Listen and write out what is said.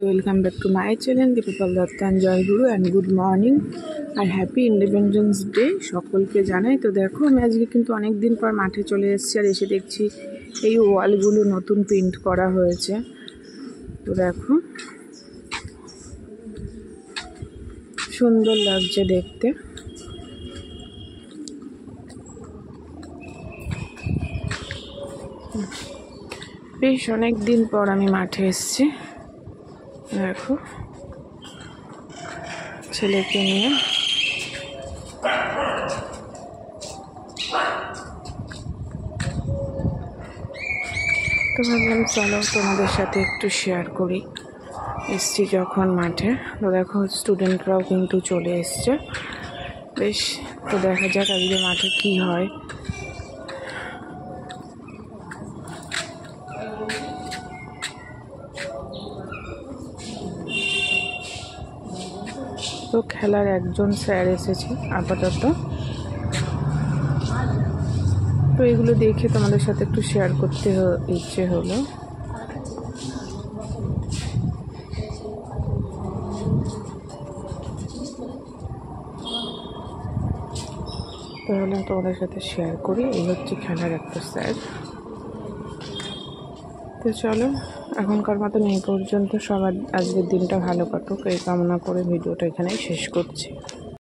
Welcome back to my channel দীপপাল দত্তান জয়গুরু অ্যান্ড গুড মর্নিং আর হ্যাপি ইন্ডিপেন্ডেন্স ডে সকলকে জানাই। তো দেখো আমি আজকে কিন্তু অনেক দিন পর মাঠে চলে এসেছি আর এসে দেখছি এই ওয়ালগুলো নতুন পেন্ট করা হয়েছে। তো দেখো সুন্দর লাগছে দেখতে। বেশ অনেক দিন পর আমি মাঠে এসেছি, দেখো ছেলেকে নিয়ে। তো ভাবলাম চলো তোমাদের সাথে একটু শেয়ার করি। এসছি যখন মাঠে, তো দেখো স্টুডেন্টরাও কিন্তু চলে এসছে। বেশ, তো দেখা যাক আজকে মাঠে কি হয়। তো খেলার একজন স্যার এসেছে আপাতত, তো এগুলো দেখে তোমাদের সাথে একটু শেয়ার করতে ইচ্ছে হলো। তাহলে তোমাদের সাথে শেয়ার করি। এই হচ্ছে খেলার একটা স্যার। তো চলো এখনকার মতন এই পর্যন্ত। সবার আজকের দিনটা ভালো কাটুক এই কামনা করে ভিডিওটা এখানেই শেষ করছি।